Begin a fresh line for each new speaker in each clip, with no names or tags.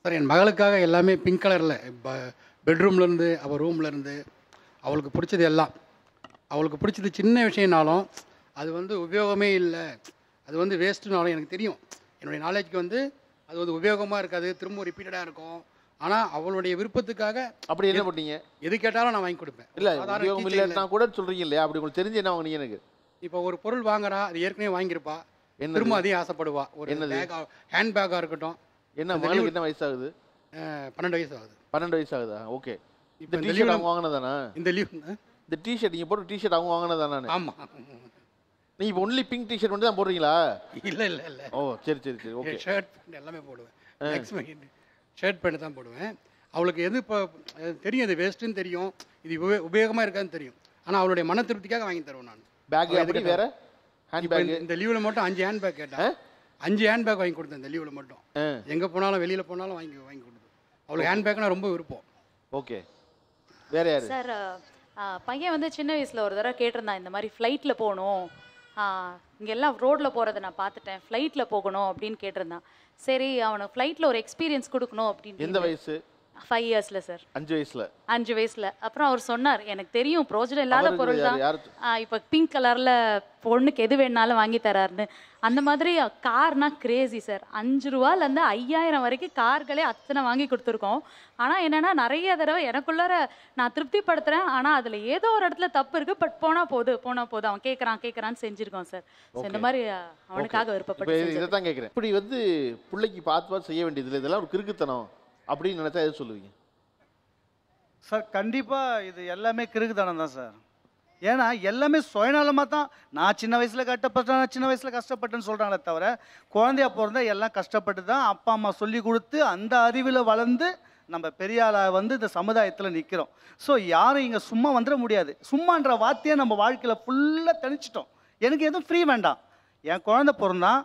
Sir என் மகளுக்காக எல்லாமே pink கலரில் பெட்ரூம்லேருந்து அவள் ரூம்லேருந்து அவளுக்கு பிடிச்சது எல்லாம். அவளுக்கு பிடிச்சது சின்ன விஷயம்னாலும் அது வந்து உபயோகமே இல்லை, அது வந்து வேஸ்ட்டுனாலும் எனக்கு தெரியும். என்னுடைய நாலேஜ்க்கு வந்து அது வந்து உபயோகமாக இருக்காது, திரும்ப ரிப்பீட்டடாக இருக்கும். ஆனால் அவளுடைய விருப்பத்துக்காக
அப்படி என்ன பண்ணீங்க?
எது கேட்டாலும் நான் வாங்கி கொடுப்பேன்.
இல்லை உபயோகம் இல்லைன்னா கூட சொல்கிறீங்க இல்லையா? அப்படி உங்களுக்கு தெரிஞ்சு என்ன வாங்கினீங்க? எனக்கு
இப்போ ஒரு பொருள் வாங்குறா, அது ஏற்கனவே வாங்கியிருப்பா, திரும்ப அதையும் ஆசைப்படுவா. ஒரு பேக், ஹேண்ட் பேக்காக இருக்கட்டும்.
என்ன மகளுக்கு என்ன வயசாகுது?
12 வயசு ஆகுது.
12 வயசு ஆகுதா? ஓகே. இந்த டிஷர்ட் அவங்க வாங்கினதானா?
இந்த லீவ்
இந்த டிஷர்ட் நீங்கள் போட்டு டிஷர்ட் அவங்க வாங்கினதானே?
ஆமாம்.
நீங்கள் இப்போ ஒன்லி பிங்க் டிஷர்ட் மட்டும் தான் போடுறீங்களா?
இல்லை இல்லை இல்லை.
ஓ சரி சரி சரி ஓகே.
ஷர்ட் பேண்ட் எல்லாமே போடுவேன். மேக்ஸிமம் ஷர்ட் பேண்ட் தான் போடுவேன். அவளுக்கு எது இப்போ தெரியும், இது வேஸ்ட்டுன்னு தெரியும், இது உபயோகமாக இருக்காதுன்னு தெரியும். ஆனால் அவளுடைய மன திருப்திக்காக வாங்கி தருவேன் நான்.
பேக் எப்படி வேறு? ஹேண்ட் பேக்
இந்த லீவில் மட்டும் 5 ஹேண்ட் பேக் கேட்டேன். 5 ஹேண்ட் பேக் வாங்கி கொடுத்தேன் இந்த லீவில் மட்டும். எங்கே போனாலும் வெளியில் போனாலும் வாங்கி கொடுத்தேன். அவளுக்கு ஹேண்ட் பேக்னா ரொம்ப விருப்பம்.
ஓகே. வேறு யார்
சார்? பையன் வந்து சின்ன வயசில் ஒரு தடவை கேட்டிருந்தான், இந்த மாதிரி ஃப்ளைட்டில் போகணும், இங்கெல்லாம் ரோட்டில் போகிறத நான் பார்த்துட்டேன், ஃப்ளைட்டில் போகணும் அப்படின்னு கேட்டிருந்தான். சரி, அவனுக்கு ஃப்ளைட்டில் ஒரு எக்ஸ்பீரியன்ஸ் கொடுக்கணும் அப்படின்னு.
எந்த வயசு?
5 இயர்ஸில் சார்.
5 வயசுல? 5
வயசில். அப்புறம் அவர் சொன்னார், எனக்கு தெரியும் பிரோஜனம் இல்லாத பொருள் தான், இப்போ பிங்க் கலரில் பொண்ணுக்கு எது வேணாலும் வாங்கி தராருன்னு. அந்த மாதிரி கார்னா கிரேசி சார். 5 ரூபாலேருந்து 5000 வரைக்கும் கார்களே அத்தனை வாங்கி கொடுத்துருக்கோம். ஆனால் என்னென்னா நிறைய தடவை எனக்குள்ளார நான் திருப்திப்படுத்துகிறேன், ஆனால் அதில் ஏதோ ஒரு இடத்துல தப்பு இருக்குது. பட் போனால் போது அவன் கேட்குறான்னு செஞ்சுருக்கோம் சார். இந்த மாதிரி அவனுக்காக விருப்பப்பட்டு
இதை தான் கேட்குறேன். இப்படி வந்து பிள்ளைக்கு பார்த்து செய்ய வேண்டியது இல்லை, இதெல்லாம் ஒரு கிறுக்குத்தனம் அப்படின்னு நினைச்சா எது சொல்லுவீங்க
சார்? கண்டிப்பாக இது எல்லாமே கிறுக்குத்தனம் தான் சார். ஏன்னா எல்லாமே சுயநலமாக தான். நான் சின்ன வயசில் கஷ்டப்பட்டேன்னு சொல்கிறாங்களே தவிர, குழந்தையா பிறந்தா எல்லாம் கஷ்டப்பட்டு தான் அப்பா அம்மா சொல்லி கொடுத்து அந்த அறிவில் வளர்ந்து நம்ம பெரிய ஆளாக வந்து இந்த சமுதாயத்தில் நிற்கிறோம். ஸோ யாரும் இங்கே சும்மா வந்துட முடியாது. சும்மான்ற வார்த்தையை நம்ம வாழ்க்கையில் ஃபுல்லாக திணிச்சிட்டோம். எனக்கு எதுவும் ஃப்ரீ வேண்டாம். என் குழந்தை பிறந்தான்,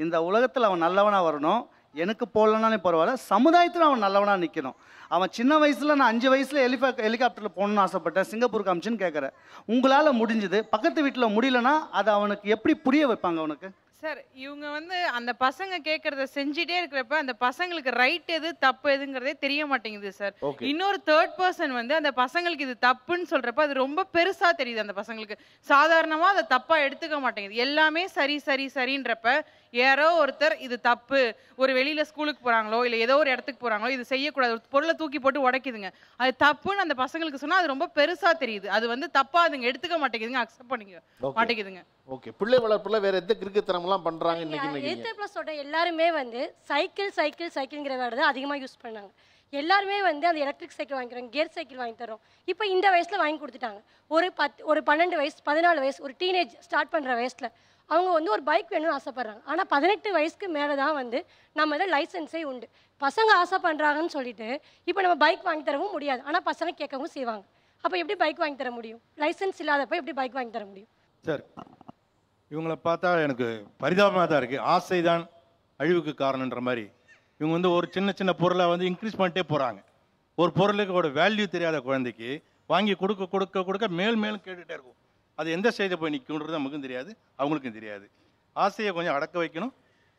இந்த உலகத்தில் அவன் நல்லவனாக வரணும். எனக்கு போடலனாலே பரவாயில்ல, சமுதாயத்தில் அவன் நல்லவனாக நிற்கணும். அவன் சின்ன வயசில் நான் 5 வயசில் ஹெலிகாப்டரில் போகணுன்னு ஆசைப்பட்டேன், சிங்கப்பூர் காமிச்சுன்னு கேட்குறேன். உங்களால் முடிஞ்சுது, பக்கத்து வீட்டில் முடியலன்னா அதை அவனுக்கு எப்படி புரிய வைப்பாங்க அவனுக்கு?
சார், இவங்க வந்து அந்த பசங்க கேட்கறத செஞ்சுட்டே இருக்கிறப்ப அந்த பசங்களுக்கு ரைட் எது தப்பு எதுங்கிறதே தெரிய மாட்டேங்குது சார். இன்னொரு தேர்ட் பர்சன் வந்து அந்த பசங்களுக்கு இது தப்புன்னு சொல்றப்ப அது ரொம்ப பெருசா தெரியுது. அந்த பசங்களுக்கு சாதாரணமா அதை தப்பா எடுத்துக்க மாட்டேங்குது. எல்லாமே சரின்றப்ப யாரோ ஒருத்தர் இது தப்பு, ஒரு வெளியில ஸ்கூலுக்கு போறாங்களோ இல்லை ஏதோ ஒரு இடத்துக்கு போறாங்களோ இது செய்யக்கூடாது, ஒரு பொருளை தூக்கி போட்டு உடைக்குதுங்க, அது தப்புன்னு அந்த பசங்களுக்கு சொன்னா அது ரொம்ப பெருசா தெரியுது. அது வந்து தப்பா அதுங்க எடுத்துக்க மாட்டேங்குதுங்க, அக்செப்ட் பண்ணிக்க மாட்டேங்குதுங்க.
ஓகே. பிள்ளை வளர்ப்புல வேற எந்த கிறுக்குத்தனம்லாம் பண்றாங்க இன்னைக்கு?
எல்லாருமே வந்து சைக்கிள்ங்கிற வேர்டு தான் அதிகமாக யூஸ் பண்ணாங்க. எல்லாருமே வந்து அந்த எலக்ட்ரிக் சைக்கிள் வாங்கிக்கிறாங்க, கியர் சைக்கிள் வாங்கி தரோம். இப்போ இந்த வயசில் வாங்கி கொடுத்துட்டாங்க. ஒரு 12 வயசு 14 வயசு ஒரு டீனேஜ் ஸ்டார்ட் பண்ணுற வயசில் அவங்க வந்து ஒரு பைக் வேணும்னு ஆசைப்பட்றாங்க. ஆனால் 18 வயசுக்கு மேலே தான் வந்து நம்ம இதில் லைசன்ஸே உண்டு. பசங்க ஆசை பண்ணுறாங்கன்னு சொல்லிட்டு இப்போ நம்ம பைக் வாங்கி தரவும் முடியாது, ஆனால் பசங்க கேட்கவும் செய்வாங்க. அப்போ எப்படி பைக் வாங்கி தர முடியும்? லைசன்ஸ் இல்லாதப்போ எப்படி பைக் வாங்கி தர முடியும்?
சார், இவங்களை பார்த்தா எனக்கு பரிதாபமாக தான் இருக்குது. ஆசை தான் அழிவுக்கு காரணன்ற மாதிரி இவங்க வந்து ஒரு சின்ன பொருளை வந்து இன்க்ரீஸ் பண்ணிட்டே போகிறாங்க. ஒரு பொருளுக்கு வேல்யூ தெரியாத குழந்தைக்கு வாங்கி கொடுக்க மேலும் கேட்டுகிட்டே இருக்கும். அது எந்த செய்தி போய் நிற்குன்றது நமக்கும் தெரியாது, அவங்களுக்கும் தெரியாது. ஆசையை கொஞ்சம் அடக்க வைக்கணும்.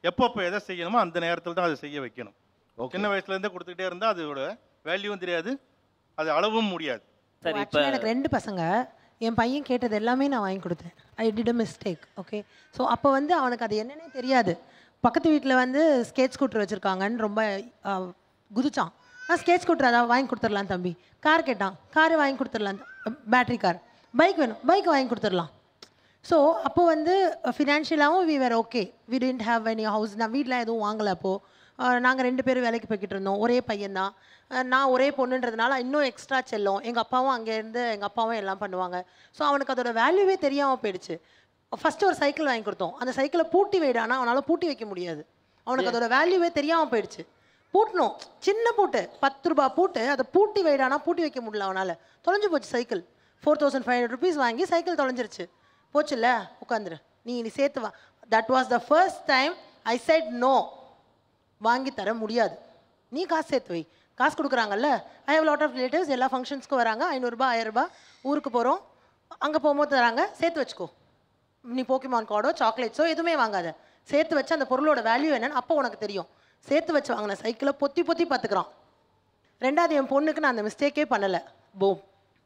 எப்பப்போ எதை செய்யணுமோ அந்த நேரத்தில் தான் அதை செய்ய வைக்கணும். சின்ன வயசுலேருந்தே கொடுத்துக்கிட்டே இருந்தால் அதோட வேல்யூவும் தெரியாது, அது அளவும் முடியாது.
சரி, இப்போ எனக்கு 2 பசங்க. என் பையன் கேட்டது எல்லாமே நான் வாங்கி கொடுத்தேன். I did a mistake. Okay. So அப்போ வந்து அவனுக்கு அது என்னன்னே தெரியாது. பக்கத்து வீட்டில் வந்து ஸ்கேட் ஸ்கூட்டர் வச்சுருக்காங்கன்னு ரொம்ப குதிச்சான். நான் ஸ்கேட் ஸ்கூட்டர் அதை வாங்கி கொடுத்துடலாம் தம்பி. கார் கேட்டான், காரை வாங்கி கொடுத்துடலாம், பேட்ரி கார். பைக் வேணும், பைக் வாங்கி கொடுத்துடலாம். ஸோ அப்போ வந்து ஃபினான்ஷியலாகவும் we were okay. We didn't have any house. நான் வீட்டில் எதுவும் வாங்கலை. அப்போது நாங்கள் 2 பேரும் வேலைக்கு போய்கிட்டு இருந்தோம். ஒரே பையன்தான். நான் ஒரே பொண்ணுன்றதுனால இன்னும் எக்ஸ்ட்ரா செல்லும். எங்கள் அப்பாவும் அங்கேருந்து எங்கள் அப்பாவும் எல்லாம் பண்ணுவாங்க. ஸோ அவனுக்கு அதோட வேல்யூவே தெரியாமல் போயிடுச்சு. ஃபஸ்ட்டு ஒரு சைக்கிள் வாங்கி கொடுத்தோம். அந்த சைக்கிளை பூட்டி வைடானா அவனால் பூட்டி வைக்க முடியாது. அவனுக்கு அதோட வேல்யூவே தெரியாமல் போயிடுச்சு. பூட்டணும், சின்ன பூட்டு, 10 ரூபா பூட்டு, அதை பூட்டி வைடானா பூட்டி வைக்க முடியல அவனால். தொலைஞ்சு போச்சு சைக்கிள். 4500 rupees வாங்கி சைக்கிள் தொலைஞ்சிருச்சு. போச்சுல்ல, உட்காந்துரு, நீ சேர்த்து வா. That was the first time I said no. வாங்கி தர முடியாது, நீ காசு சேர்த்து வை. காசு கொடுக்குறாங்கல்ல. I have lot of relatives, எல்லா ஃபங்க்ஷன்ஸ்க்கும் வராங்க. 500 ரூபாய் 1000 ரூபாய் ஊருக்கு போகிறோம், அங்கே போகும்போது தராங்க. சேர்த்து வச்சுக்கோ. நீ போக்கிமான் கார்டோ சாக்லேட்ஸோ எதுவுமே வாங்காத, சேர்த்து வச்சு அந்த பொருளோட வேல்யூ என்னன்னு அப்போ உனக்கு தெரியும். சேர்த்து வச்சு வாங்கின சைக்கிளை பொத்தி பொத்தி பார்த்துக்கிறான். ரெண்டாவது என் பொண்ணுக்கு நான் அந்த மிஸ்டேக்கே பண்ணலை.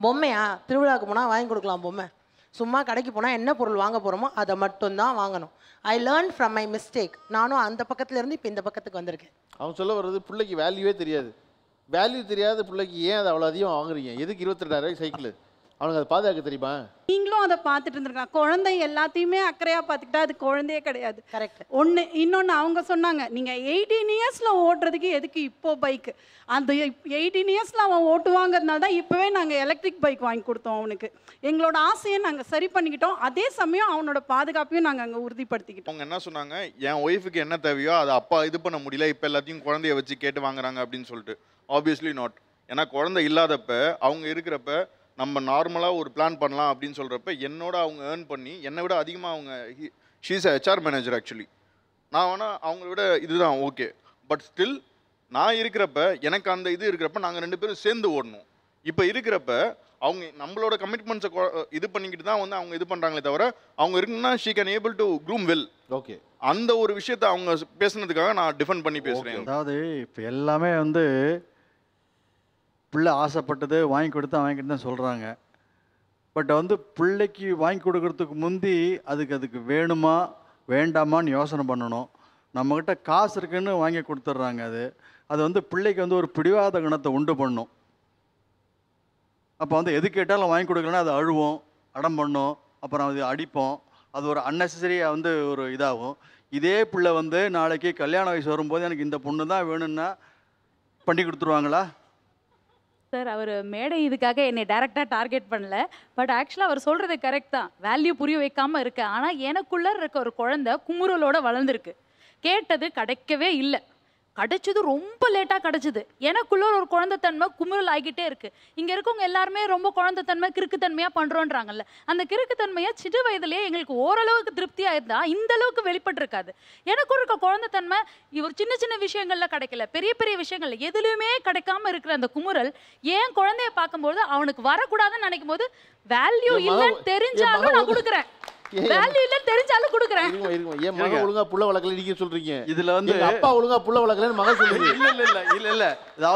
பொம்மையா திருவிழாவுக்கு போனால் வாங்கி கொடுக்கலாம் பொம்மை, சும்மா கடைக்கு போனால் என்ன பொருள் வாங்க போகிறோமோ அதை மட்டும்தான் வாங்கணும். I learn from my mistake. நானும் அந்த பக்கத்துல இருந்து இப்போ இந்த பக்கத்துக்கு வந்திருக்கேன்.
அவன் சொல்ல வர்றது பிள்ளைக்கு வேல்யூவே தெரியாது. வேல்யூ தெரியாத பிள்ளைக்கு ஏன் அதை அவ்வளோ அதிகம் வாங்குறீங்க? எதுக்கு 22,000 சைக்கிள்? அவனுக்கு அதை பாதுகாக்க தெரியுமா?
நீங்களும் அதை பார்த்துட்டு இருந்திருக்கலாம். குழந்தை எல்லாத்தையுமே அக்கறையாக பார்த்துக்கிட்டா அது குழந்தையே கிடையாது.
கரெக்ட்.
இன்னொன்று அவங்க சொன்னாங்க, நீங்கள் 18 இயர்ஸில் ஓட்டுறதுக்கு எதுக்கு இப்போ பைக்கு? அந்த 18 இயர்ஸில் அவன் ஓட்டுவாங்கிறதுனால தான் இப்போவே நாங்கள் எலக்ட்ரிக் பைக் வாங்கி கொடுத்தோம் அவனுக்கு. எங்களோட ஆசையை நாங்கள் சரி பண்ணிக்கிட்டோம், அதே சமயம் அவனோட பாதுகாப்பையும் நாங்கள் அங்கே உறுதிப்படுத்திக்கிட்டோம்.
அவங்க என்ன சொன்னாங்க, என் ஒய்ஃபுக்கு என்ன தேவையோ அதை அப்பா இது பண்ண முடியல, இப்போ எல்லாத்தையும் குழந்தைய வச்சு கேட்டு வாங்குறாங்க அப்படின்னு சொல்லிட்டு. Obviously not. ஏன்னா குழந்தை இல்லாதப்ப அவங்க இருக்கிறப்ப நம்ம நார்மலாக ஒரு பிளான் பண்ணலாம் அப்படின்னு சொல்கிறப்ப என்னோட அவங்க ஏர்ன் பண்ணி என்னை விட அதிகமாக அவங்க ஷீஸ் ஹெச்ஆர் மேனேஜர் ஆக்சுவலி. நான் வேணால் அவங்கள விட இதுதான் ஓகே. பட் ஸ்டில் நான் இருக்கிறப்ப எனக்கு அந்த இது இருக்கிறப்ப நாங்கள் 2 பேரும் சேர்ந்து ஓடணும். இப்போ இருக்கிறப்ப அவங்க நம்மளோட கமிட்மெண்ட்ஸை இது பண்ணிக்கிட்டு தான் வந்து அவங்க இது பண்ணுறாங்களே தவிர அவங்க இருக்குன்னா she can able to groom well.
Okay,
அந்த ஒரு விஷயத்தை அவங்க பேசுனதுக்காக நான் டிஃபெண்ட் பண்ணி பேசுகிறேன்.
அதாவது இப்போ எல்லாமே வந்து பிள்ளை ஆசைப்பட்டது வாங்கி கொடுத்து தான் சொல்கிறாங்க. பட் வந்து பிள்ளைக்கு வாங்கி கொடுக்கறதுக்கு முந்தி அதுக்கு வேணுமா வேண்டாமான்னு யோசனை பண்ணணும். நம்மக்கிட்ட காசு இருக்குன்னு வாங்கி கொடுத்துட்றாங்க. அது வந்து பிள்ளைக்கு வந்து ஒரு பிடிவாத குணத்தை உண்டு பண்ணும். அப்போ வந்து எது கேட்டாலும் வாங்கி கொடுக்கலன்னா அது அழுவோம், அடம் பண்ணும், அப்புறம் அது அடிப்போம். அது ஒரு அன்னெசரியாக வந்து ஒரு இதாகும். இதே பிள்ளை வந்து நாளைக்கு கல்யாண வயசு வரும்போது எனக்கு இந்த பொண்ணு தான் வேணும்னா பண்ணி கொடுத்துருவாங்களா?
சார், அவர் மேடை இதுக்காக என்னை டைரெக்டாக டார்கெட் பண்ணல. பட் ஆக்சுவலாக அவர் சொல்கிறது கரெக்ட் தான். வேல்யூ புரிய வைக்காமல் இருக்கு. ஆனால் எனக்குள்ளே இருக்க ஒரு குழந்தை குமுறலோட வளர்ந்துருக்கு. கேட்டது கிடைக்கவே இல்லை, கிடைச்சது ரொம்ப லேட்டாக கிடைச்சிது. எனக்குள்ள ஒரு குழந்தைத்தன்மை குமுறல் ஆகிக்கிட்டே இருக்கு. இங்கே இருக்கவங்க எல்லாருமே ரொம்ப குழந்தைத்தன்மை கிறுக்குத்தன்மையாக பண்ணுறோன்றாங்கல்ல. அந்த கிறுக்குத்தன்மையை சிறு வயதுலேயே எங்களுக்கு ஓரளவுக்கு திருப்தியாக இருந்தால் இந்த அளவுக்கு வெளிப்பட்டிருக்காது. எனக்கு இருக்க குழந்தைத்தன்மை இவர் சின்ன சின்ன விஷயங்கள்ல கிடைக்கல, பெரிய பெரிய விஷயங்கள்ல எதுலையுமே கிடைக்காம இருக்கிற அந்த குமுறல் என் குழந்தைய பார்க்கும்போது அவனுக்கு வரக்கூடாதுன்னு நினைக்கும் போது வேல்யூ இல்லைன்னு தெரிஞ்சாலும் நான் கொடுக்குறேன். வேல்யூ இல்ல தெரிஞ்சாலும் கொடுக்குறேன்.
ஏன் மகன் ஒழுங்கா புள்ள வளர்க்கல நீங்க சொல்றீங்க?
இதுல வந்து
அப்பா ஒழுங்கா புள்ள வளர்க்கலன்னு மகன் சொல்லுங்க.
இல்ல